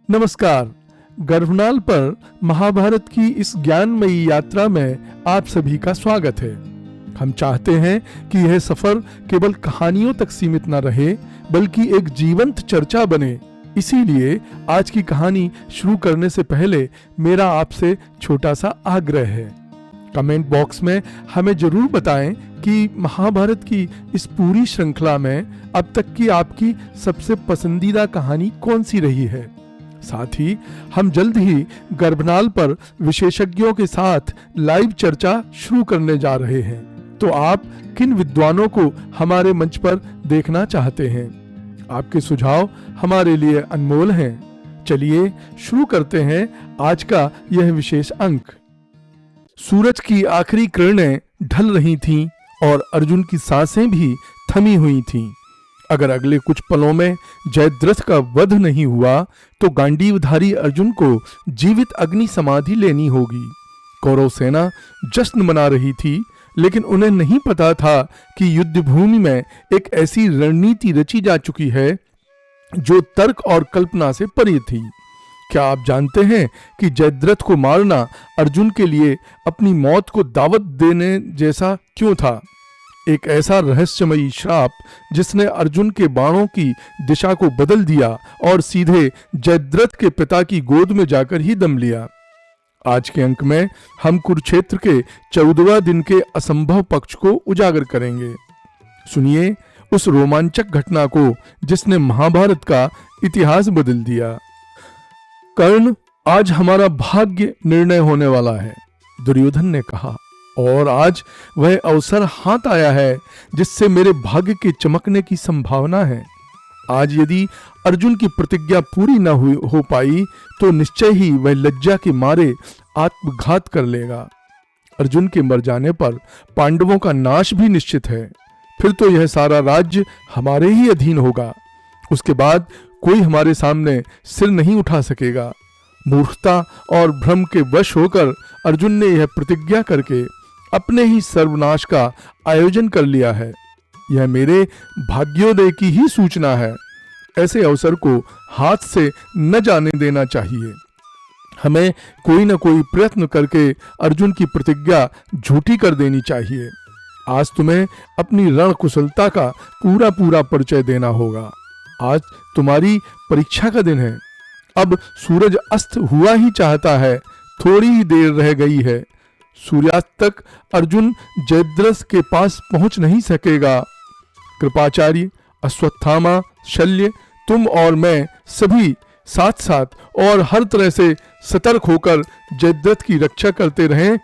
नमस्कार। गर्भनाल पर महाभारत की इस ज्ञानमयी यात्रा में आप सभी का स्वागत है। हम चाहते हैं कि यह सफर केवल कहानियों तक सीमित न रहे, बल्कि एक जीवंत चर्चा बने। इसीलिए आज की कहानी शुरू करने से पहले मेरा आपसे छोटा सा आग्रह है। कमेंट बॉक्स में हमें जरूर बताएं कि महाभारत की इस पूरी श्रृंखला में अब तक की आपकी सबसे पसंदीदा कहानी कौन सी रही है। साथ ही हम जल्द ही गर्भनाल पर विशेषज्ञों के साथ लाइव चर्चा शुरू करने जा रहे हैं, तो आप किन विद्वानों को हमारे मंच पर देखना चाहते हैं? आपके सुझाव हमारे लिए अनमोल हैं। चलिए शुरू करते हैं आज का यह विशेष अंक। सूरज की आखिरी किरणें ढल रही थीं और अर्जुन की सांसें भी थमी हुई थीं। अगर अगले कुछ पलों में जयद्रथ का वध नहीं हुआ तो गांडीवधारी अर्जुन को जीवित अग्नि समाधि लेनी होगी। कौरव सेना जश्न मना रही थी, लेकिन उन्हें नहीं पता था कि युद्ध भूमि में एक ऐसी रणनीति रची जा चुकी है जो तर्क और कल्पना से परे थी। क्या आप जानते हैं कि जयद्रथ को मारना अर्जुन के लिए अपनी मौत को दावत देने जैसा क्यों था? एक ऐसा रहस्यमयी श्राप जिसने अर्जुन के बाणों की दिशा को बदल दिया और सीधे जयद्रथ के पिता की गोद में जाकर ही दम लिया। आज के अंक में हम कुरुक्षेत्र के 14वां दिन के असंभव पक्ष को उजागर करेंगे। सुनिए उस रोमांचक घटना को जिसने महाभारत का इतिहास बदल दिया। कर्ण, आज हमारा भाग्य निर्णय होने वाला है, दुर्योधन ने कहा, और आज वह अवसर हाथ आया है जिससे मेरे भाग्य के चमकने की संभावना है। आज यदि अर्जुन की प्रतिज्ञा पूरी न हो पाई तो निश्चय ही वह लज्जा के मारे आत्मघात कर लेगा। अर्जुन के मर जाने पर पांडवों का नाश भी निश्चित है। फिर तो यह सारा राज्य हमारे ही अधीन होगा। उसके बाद कोई हमारे सामने सिर नहीं उठा सकेगा। मूर्खता और भ्रम के वश होकर अर्जुन ने यह प्रतिज्ञा करके अपने ही सर्वनाश का आयोजन कर लिया है। यह मेरे भाग्योदय की ही सूचना है। ऐसे अवसर को हाथ से न जाने देना चाहिए। हमें कोई न कोई प्रयत्न करके अर्जुन की प्रतिज्ञा झूठी कर देनी चाहिए। आज तुम्हें अपनी रण कुशलता का पूरा पूरा परिचय देना होगा। आज तुम्हारी परीक्षा का दिन है। अब सूरज अस्त हुआ ही चाहता है, थोड़ी ही देर रह गई है। सूर्यास्त तक अर्जुन जयद्रथ के पास पहुंच नहीं सकेगा। कृपाचार्य, अश्वत्थामा, शल्य, तुम और मैं सभी साथ साथ और हर तरह से सतर्क होकर जयद्रथ की रक्षा करते रहें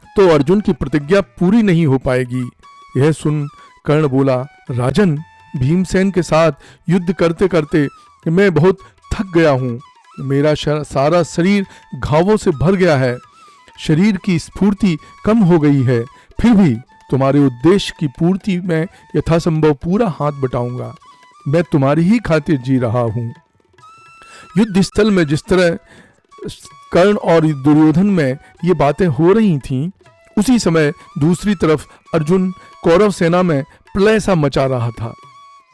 तो अर्जुन की प्रतिज्ञा पूरी नहीं हो पाएगी। यह सुन कर्ण बोला, राजन, भीमसेन के साथ युद्ध करते करते मैं बहुत थक गया हूँ। मेरा सारा शरीर घावों से भर गया है। शरीर की स्फूर्ति कम हो गई है। फिर भी तुम्हारे उद्देश्य की पूर्ति में यथासंभव पूरा हाथ बटाऊंगा। मैं तुम्हारी ही खातिर जी रहा हूँ। युद्ध स्थल में जिस तरह कर्ण और दुर्योधन में ये बातें हो रही थीं, उसी समय दूसरी तरफ अर्जुन कौरव सेना में प्रलय सा मचा रहा था।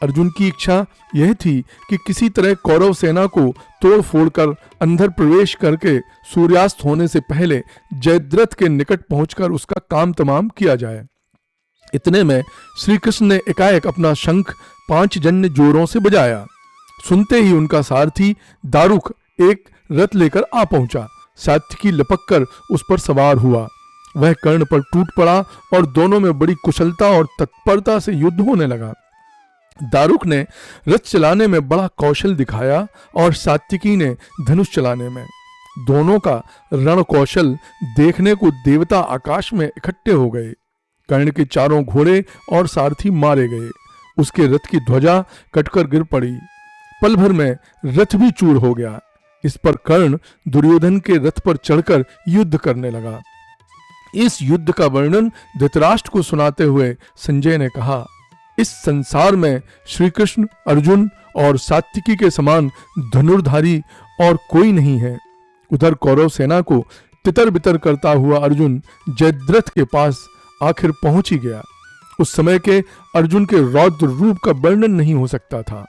अर्जुन की इच्छा यह थी कि किसी तरह कौरव सेना को तोड़ फोड़ कर अंदर प्रवेश करके सूर्यास्त होने से पहले जयद्रथ के निकट पहुंचकर उसका काम तमाम किया जाए। इतने में श्री कृष्ण ने एकाएक अपना शंख 5 जन्य जोरों से बजाया। सुनते ही उनका सारथी दारुक एक रथ लेकर आ पहुंचा। सात्यकी लपक कर उस पर सवार हुआ। वह कर्ण पर टूट पड़ा और दोनों में बड़ी कुशलता और तत्परता से युद्ध होने लगा। दारुक ने रथ चलाने में बड़ा कौशल दिखाया और सात्यकी ने धनुष चलाने में। दोनों का रण कौशल देखने को देवता आकाश में इकट्ठे हो गए। कर्ण के चारों घोड़े और सारथी मारे गए। उसके रथ की ध्वजा कटकर गिर पड़ी। पल भर में रथ भी चूर हो गया। इस पर कर्ण दुर्योधन के रथ पर चढ़कर युद्ध करने लगा। इस युद्ध का वर्णन धृतराष्ट्र को सुनाते हुए संजय ने कहा, इस संसार में श्री कृष्ण, अर्जुन और सात्यकी के समान धनुर्धारी और कोई नहीं है। उधर कौरव सेना को तितर बितर करता हुआ अर्जुन जयद्रथ के पास आखिर पहुंच ही गया। उस समय के अर्जुन के रौद्र रूप का वर्णन नहीं हो सकता था।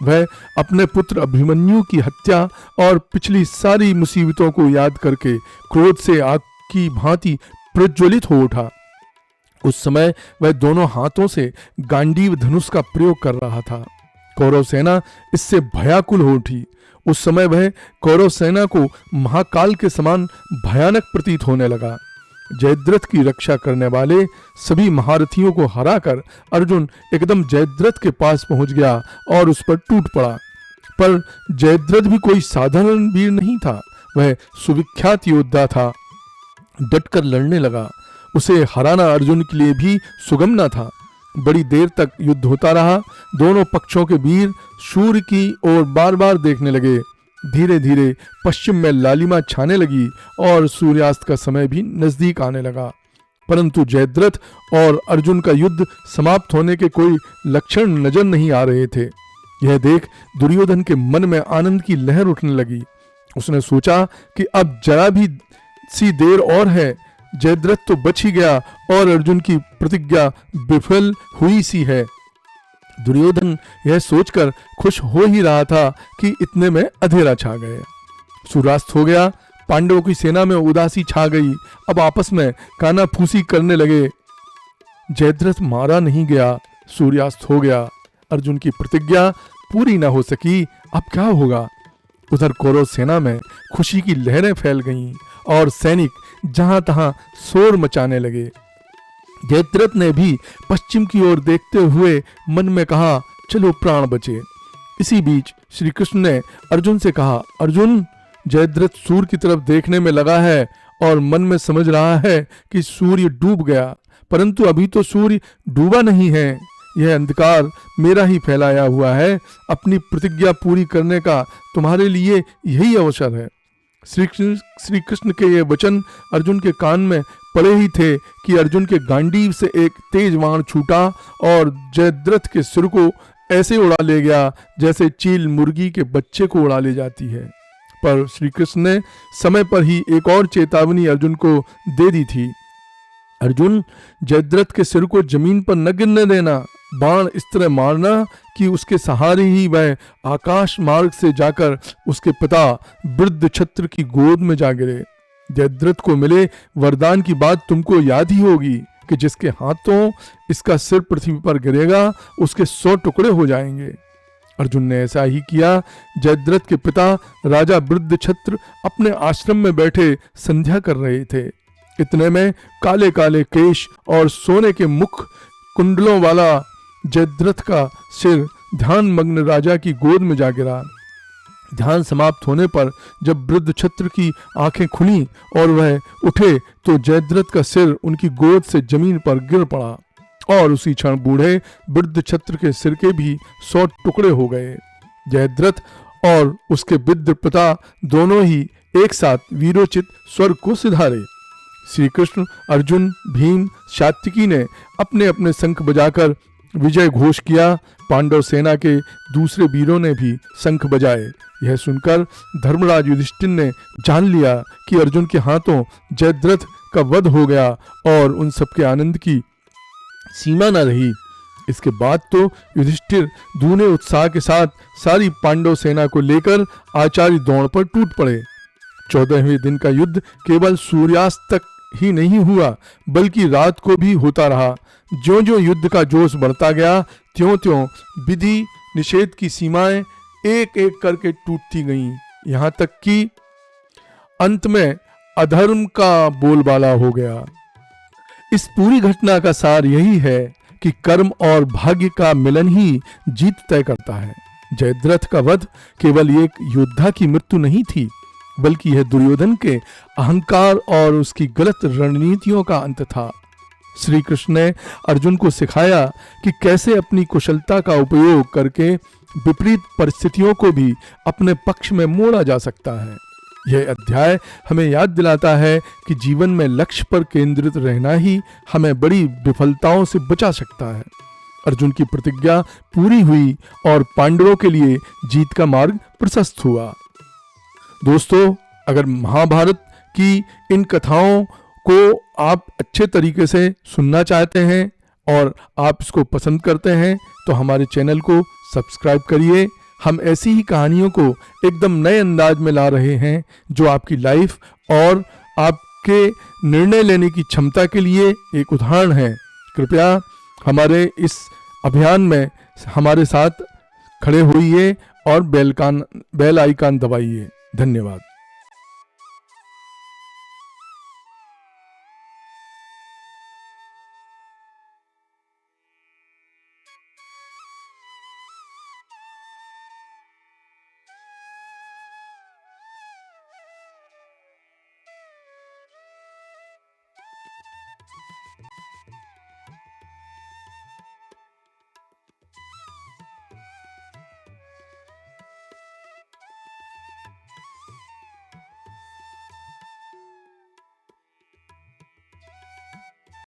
वह अपने पुत्र अभिमन्यु की हत्या और पिछली सारी मुसीबतों को याद करके क्रोध से आग की भांति प्रज्वलित हो उठा। उस समय वह दोनों हाथों से गांडीव धनुष का प्रयोग कर रहा था। कौरव सेना इससे भयाकुल हो उठी। उस समय वह कौरव सेना को महाकाल के समान भयानक प्रतीत होने लगा। जयद्रथ की रक्षा करने वाले सभी महारथियों को हराकर अर्जुन एकदम जयद्रथ के पास पहुंच गया और उस पर टूट पड़ा। पर जयद्रथ भी कोई साधारण वीर नहीं था, वह सुविख्यात योद्धा था। डटकर लड़ने लगा। उसे हराना अर्जुन के लिए भी सुगम न था। बड़ी देर तक युद्ध होता रहा। दोनों पक्षों के वीर सूर्य की ओर बार बार देखने लगे। धीरे धीरे पश्चिम में लालिमा छाने लगी और सूर्यास्त का समय भी नजदीक आने लगा, परंतु जयद्रथ और अर्जुन का युद्ध समाप्त होने के कोई लक्षण नजर नहीं आ रहे थे। यह देख दुर्योधन के मन में आनंद की लहर उठने लगी। उसने सोचा कि अब जरा भी सी देर और है, जयद्रथ तो बच ही गया और अर्जुन की प्रतिज्ञा विफल हुई सी है। दुर्योधन यह सोचकर खुश हो ही रहा था कि इतने में अंधेरा छा गया। सूर्यास्त हो गया। पांडवों की सेना में उदासी छा गई। अब आपस में कानाफूसी करने लगे। जयद्रथ मारा नहीं गया। सूर्यास्त हो गया। अर्जुन की प्रतिज्ञा पूरी न हो सकी। अब क्या होगा? उधर कौरव सेना में खुशी की लहरें फैल गईं और सैनिक जहां तहां शोर मचाने लगे। जयद्रथ ने भी पश्चिम की ओर देखते हुए मन में कहा, चलो प्राण बचे। इसी बीच श्री कृष्ण ने अर्जुन से कहा, अर्जुन, जयद्रथ सूर्य की तरफ देखने में लगा है और मन में समझ रहा है कि सूर्य डूब गया, परंतु अभी तो सूर्य डूबा नहीं है। यह अंधकार मेरा ही फैलाया हुआ है। अपनी प्रतिज्ञा पूरी करने का तुम्हारे लिए यही अवसर है। श्री कृष्ण के ये वचन अर्जुन के कान में पड़े ही थे कि अर्जुन के गांडीव से एक तेज बाण छूटा और जयद्रथ के सिर को ऐसे उड़ा ले गया जैसे चील मुर्गी के बच्चे को उड़ा ले जाती है। पर श्री कृष्ण ने समय पर ही एक और चेतावनी अर्जुन को दे दी थी। अर्जुन, जयद्रथ के सिर को जमीन पर न गिरने देना। बाण इस तरह मारना कि उसके सहारे ही वह आकाश मार्ग से जाकर उसके पिता वृद्धछत्र की गोद में जा गिरे। जयद्रथ को मिले वरदान की बात तुमको याद ही होगी कि जिसके हाथों इसका सिर पृथ्वी पर गिरेगा उसके 100 टुकड़े हो जाएंगे। अर्जुन ने ऐसा ही किया। जयद्रथ के पिता राजा वृद्धछत्र अपने आश्रम में बैठे संध्या कर रहे थे। इतने में काले काले केश और सोने के मुख कुंडलों वाला जयद्रथ का सिर ध्यान मग्न राजा की गोद में जा गिरा। ध्यान समाप्त होने पर जब वृद्धछत्र की आंखें खुली और वह उठे तो जयद्रथ का सिर उनकी गोद से जमीन पर गिर पड़ा और उसी क्षण बूढ़े वृद्धछत्र के सिर के भी 100 टुकड़े हो गए। जयद्रथ और उसके वृद्ध पिता दोनों ही एक साथ वीरोचित स्वर्ग को सिधारे। श्री कृष्ण, अर्जुन, भीम, सात्विकी ने अपने अपने शंख बजाकर विजय घोष किया। पांडव सेना के दूसरे वीरों ने भी शंख बजाए। यह सुनकर धर्मराज युधिष्ठिर ने जान लिया कि अर्जुन के हाथों जयद्रथ का वध हो गया और उन सबके आनंद की सीमा न रही। इसके बाद तो युधिष्ठिर दूने उत्साह के साथ सारी पांडव सेना को लेकर आचार्य द्रोण पर टूट पड़े। 14वें दिन का युद्ध केवल सूर्यास्त तक ही नहीं हुआ बल्कि रात को भी होता रहा। ज्यों ज्यों युद्ध का जोश बढ़ता गया त्यों त्यों विधि निषेध की सीमाएं एक एक करके टूटती गईं, यहाँ तक कि अंत में अधर्म का बोलबाला हो गया। इस पूरी घटना का सार यही है कि कर्म और भाग्य का मिलन ही जीत तय करता है। जयद्रथ का वध केवल एक योद्धा की मृत्यु नहीं थी बल्कि यह दुर्योधन के अहंकार और उसकी गलत रणनीतियों का अंत था। श्री कृष्ण ने अर्जुन को सिखाया कि कैसे अपनी कुशलता का उपयोग करके विपरीत परिस्थितियों को भी अपने पक्ष में मोड़ा जा सकता है। यह अध्याय हमें याद दिलाता है कि जीवन में लक्ष्य पर केंद्रित रहना ही हमें बड़ी विफलताओं से बचा सकता है। अर्जुन की प्रतिज्ञा पूरी हुई और पांडवों के लिए जीत का मार्ग प्रशस्त हुआ। दोस्तों, अगर महाभारत की इन कथाओं को आप अच्छे तरीके से सुनना चाहते हैं और आप इसको पसंद करते हैं तो हमारे चैनल को सब्सक्राइब करिए, हम ऐसी ही कहानियों को एकदम नए अंदाज में ला रहे हैं जो आपकी लाइफ और आपके निर्णय लेने की क्षमता के लिए एक उदाहरण है। कृपया हमारे इस अभियान में हमारे साथ खड़े होइए और बेल आइकन दबाइए। धन्यवाद।